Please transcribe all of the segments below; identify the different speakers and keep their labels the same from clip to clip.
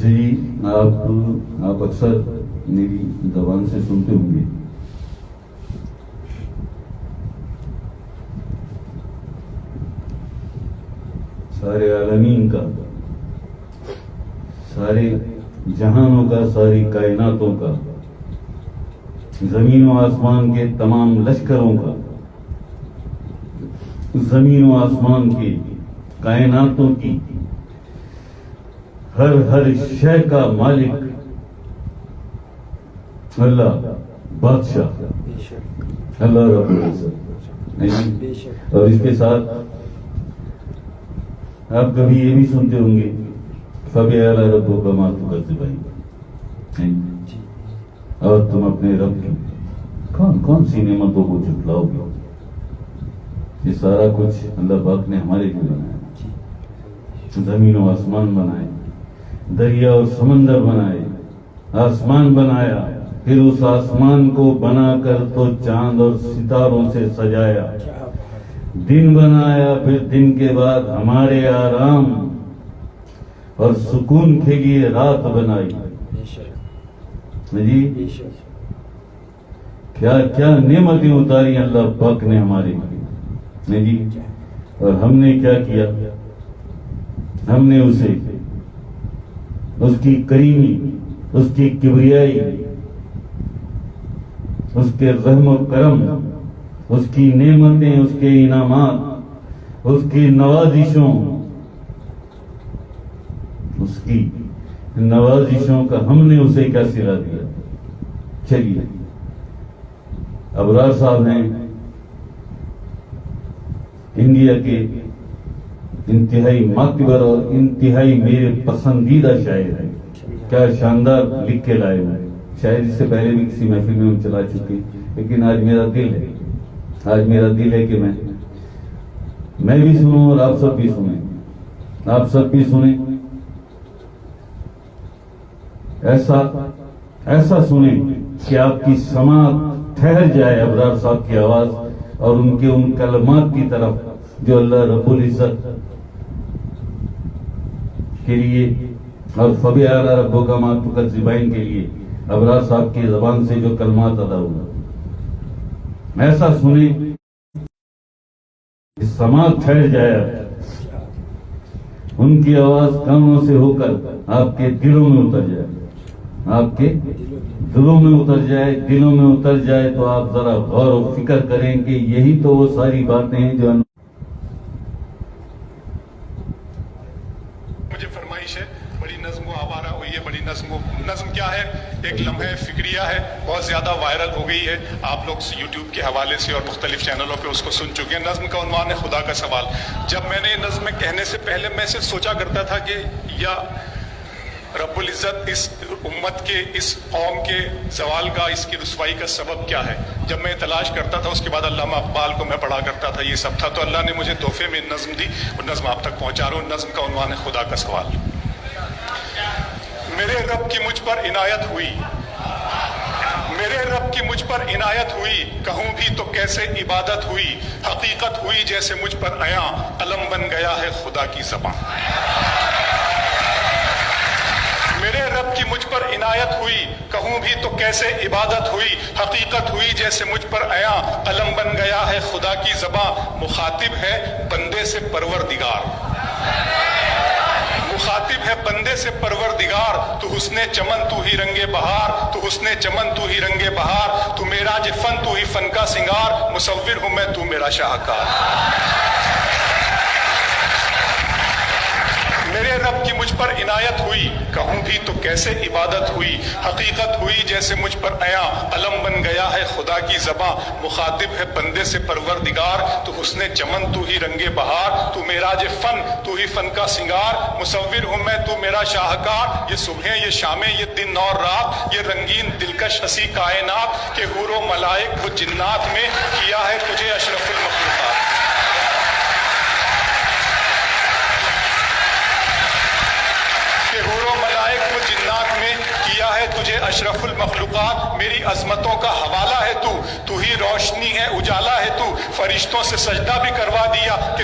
Speaker 1: اچھا جی، آپ اکثر میری زبان سے سنتے ہوں گے سارے عالمین کا، سارے جہانوں کا، ساری کائناتوں کا، زمین و آسمان کے تمام لشکروں کا، زمین و آسمان کی کائناتوں کی ہر شے کا مالک اللہ بادشاہ، اللہ رب العزت نہیں۔ اور اس کے ساتھ آپ کبھی یہ بھی سنتے ہوں گے فَبِعَلَى رَبُّكَ مَا تُكَذِّبَانِ، اور تم اپنے رب کی کون سی نعمتوں کو جھٹلاؤ گے؟ یہ سارا کچھ اللہ پاک نے ہمارے لیے بنایا، زمین و آسمان بنائے، دریا اور سمندر بنائے، آسمان بنایا، پھر اس آسمان کو بنا کر تو چاند اور ستاروں سے سجایا، دن بنایا، پھر دن کے بعد ہمارے آرام اور سکون کے لیے رات بنائی۔ جی کیا کیا نعمتیں اتاری اللہ پاک نے ہمارے لیے جی، اور ہم نے کیا کیا؟ ہم نے اسے، اس کی کریمی، اس کی کبریائی، اس کے رحم و کرم، اس کی نعمتیں، اس کے انعامات، اس کی نوازشوں، اس کی نوازشوں کا ہم نے اسے کیا صلہ دیا؟ چلیے، ابرار صاحب ہیں انڈیا کے انتہائی معتبر اور انتہائی میرے پسندیدہ شاعر ہیں، کیا شاندار لکھ کے لائے ہوئے، شاید اس سے پہلے بھی کسی محفل میں ہم چلا چکے، لیکن آج میرا دل ہے کہ میں بھی سنوں اور آپ سب بھی سنیں، آپ سب بھی سنیں، ایسا سنیں کہ آپ کی سماعت ٹھہر جائے ابرار صاحب کی آواز اور ان کے ان کلمات کی طرف جو اللہ رب العزت کے لیے اور فَبِعَلَى رَبُّكَ مَا تُكَذِّبَانِ کے لیے ابرار صاحب کی زبان سے جو کلمات ادا ہوا، ایسا سنیں کہ سماعت ٹھہر جائے، ان کی آواز کانوں سے ہو کر آپ کے دلوں میں اتر جائے، آپ کے دلوں میں اتر جائے، دلوں میں اتر جائے تو آپ ذرا غور و فکر کریں کہ یہی تو وہ ساری باتیں ہیں جو
Speaker 2: مجھے فرمائش ہے، بڑی نظم و آوارہ ہوئی ہے، بڑی نظم کیا ہے؟ ایک لمحہ فکریہ ہے، بہت زیادہ وائرل ہو گئی ہے، آپ لوگ یوٹیوب کے حوالے سے اور مختلف چینلوں پہ اس کو سن چکے ہیں۔ نظم کا عنوان ہے خدا کا سوال۔ جب میں نے یہ نظم کہنے سے پہلے میں صرف سوچا کرتا تھا کہ یا رب العزت اس امت کے، اس قوم کے زوال کا، اس کی رسوائی کا سبب کیا ہے؟ جب میں تلاش کرتا تھا، اس کے بعد علامہ اقبال کو میں پڑھا کرتا تھا، یہ سب تھا، تو اللہ نے مجھے تحفے میں نظم دی، اور نظم آپ تک پہنچا رہا ہوں۔ نظم کا عنوان ہے خدا کا سوال۔ میرے رب کی مجھ پر عنایت ہوئی، میرے رب کی مجھ پر عنایت ہوئی، کہوں بھی تو کیسے عبادت ہوئی، حقیقت ہوئی جیسے مجھ پر عیاں، قلم بن گیا ہے خدا کی زبان۔ میرے رب کی مجھ پر عنایت ہوئی، کہوں بھی تو کیسے عبادت ہوئی، حقیقت ہوئی جیسے مجھ پر عیاں، قلم بن گیا ہے خدا کی زبان۔ مخاطب ہے بندے سے پروردگار، مخاطب ہے بندے سے پروردگار، تو حسن چمن تو ہی رنگ بہار، تو حسن چمن تو ہی رنگ بہار، تو میرا فن تو ہی فن کا سنگار، مصور ہوں میں تو میرا شاہکار۔ میرے رب کی مجھ پر عنایت ہوئی، کہوں بھی تو کیسے عبادت ہوئی، حقیقت ہوئی جیسے مجھ پر عیاں، قلم بن گیا ہے خدا کی زباں۔ مخاطب ہے بندے سے پروردگار، تو حسن چمن تو ہی رنگ بہار، تو میراج فن تو ہی فن کا سنگار، مصور ہوں میں تو میرا شاہکار۔ یہ صبحیں، یہ شامیں، یہ دن اور رات، یہ رنگین دلکش ہنسی کائنات، کہ حور و ملائک و جنات میں کیا ہے تجھے اشرف المخلوقات۔ جنات میں کیا ہے تجھے اشرف المخلوقات۔ میری عظمتوں کا حوالہ ہے تو ہی روشنی ہے، اجالا ہے تو، فرشتوں سے سجدہ بھی کروا دیا کہ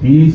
Speaker 1: 30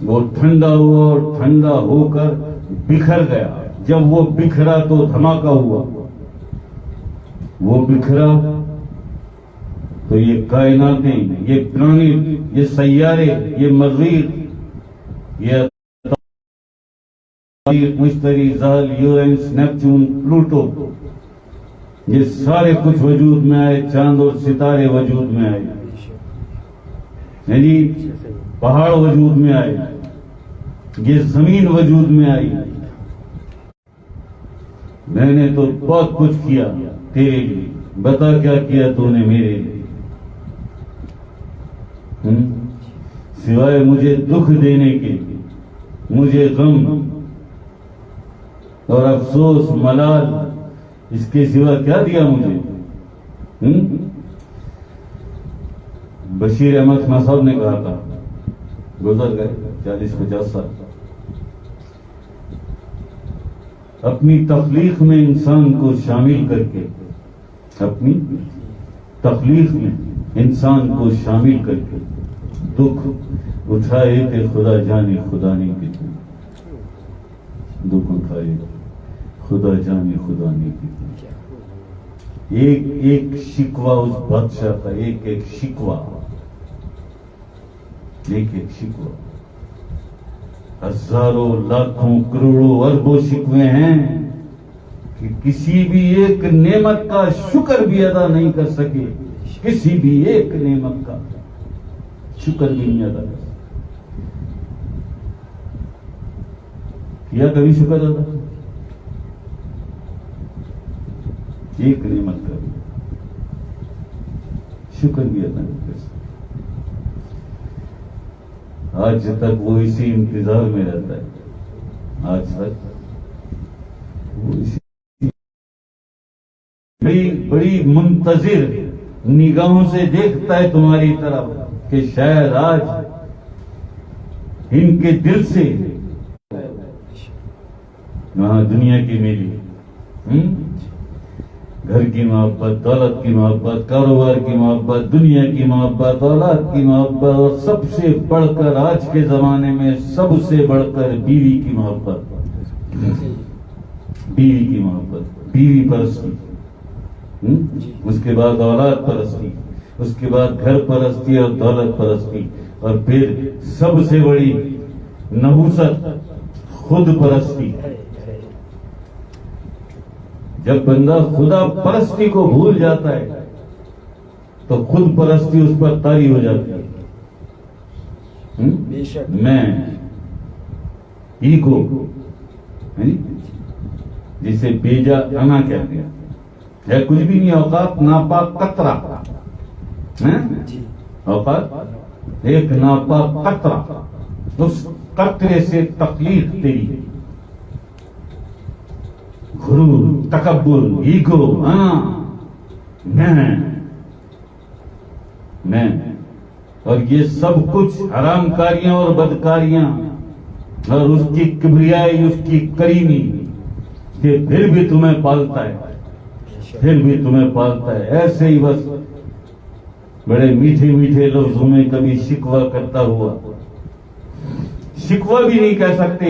Speaker 1: وہ ٹھنڈا ہوا اور ٹھنڈا ہو کر بکھر گیا. جب وہ بکھرا تو دھماکہ ہوا. وہ بکھرا تو یہ کائناتیں، یہ پلانٹ، یہ سیارے، یہ مریخ، یہ مشتری، زحل، یورینس، نیپچون، پلوٹو، یہ سارے کچھ وجود میں آئے. چاند اور ستارے وجود میں آئے، یعنی پہاڑ وجود میں آئے، یہ زمین وجود میں آئی. میں نے تو بہت کچھ کیا تیرے لیے، بتا کیا کیا تو نے میرے لیے؟ سوائے مجھے دکھ دینے کے، مجھے غم اور افسوس، ملال، اس کے سوا کیا دیا مجھے؟ بشیر احمد خان صاحب نے کہا تھا، گزر گئے 40-50 سال، اپنی تخلیق میں انسان کو شامل کر کے، اپنی تخلیق میں انسان کو شامل کر کے دکھ اٹھائے کہ خدا جانے خدا نے کتنے دکھ اٹھائے، خدا جانے خدا نے کتنے. ایک ایک شکوہ اس بادشاہ کا، ایک ایک شکوہ، ایک ایک شکوہ. ہزاروں، لاکھوں، کروڑوں، اربوں شکوے ہیں کہ کسی بھی ایک نعمت کا شکر بھی ادا نہیں کر سکے. کسی بھی ایک نعمت کا شکر بھی نہیں ادا کر سکے. کیا کبھی شکر ادا؟ ایک نعمت کا شکر بھی ادا نہیں کر سکے. آج تک وہ اسی انتظار میں رہتا ہے، آج تک وہ اسی بڑی منتظر نگاہوں سے دیکھتا ہے تمہاری طرف کہ شاید آج ان کے دل سے وہاں دنیا کی میری گھر کی محبت، دولت کی محبت، کاروبار کی محبت، دنیا کی محبت، اولاد کی محبت، اور سب سے بڑھ کر آج کے زمانے میں سب سے بڑھ کر بیوی کی محبت، بیوی کی محبت، بیوی پرستی، اس کے بعد اولاد پرستی، اس کے بعد گھر پرستی اور دولت پرستی، اور پھر سب سے بڑی نحوست خود پرستی. جب بندہ خدا پرستی کو بھول جاتا ہے تو خود پرستی اس پر طاری ہو جاتی ہے. میں ایگو، جسے بیجا انا کہتے ہیں، ہے کچھ بھی نہیں، اوقات ناپاک قطرہ، اوقات ایک ناپاک قطرہ، اس قطرے سے تخلیق تیری، غرور، تکبر، ایگو، میں، اور یہ سب کچھ حرام کاریاں اور بدکاریاں، اور اس کی کبریائی، اس کی کریمی، کہ پھر بھی تمہیں پالتا ہے، پھر بھی تمہیں پالتا ہے. ایسے ہی بس بڑے میٹھے میٹھے لفظوں میں کبھی شکوہ کرتا ہوا، شکوہ بھی نہیں کہہ سکتے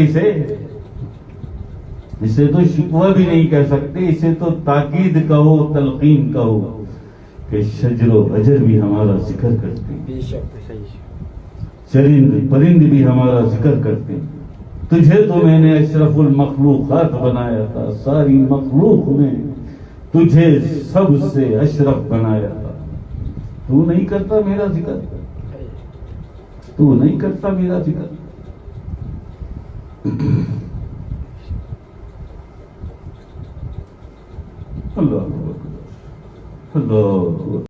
Speaker 1: اسے تو شکوہ بھی نہیں کہہ سکتے، اسے تو تاکید کہو، تلقین کہو کہ شجر و حجر بھی ہمارا ذکر کرتے ہیں، چرند پرند بھی ہمارا ذکر کرتے ہیں. تجھے تو میں نے اشرف المخلوقات بنایا تھا، ساری مخلوق میں تجھے سب سے اشرف بنایا تھا. تو نہیں کرتا میرا ذکر، تو نہیں کرتا میرا ذکر. اللہ اللہ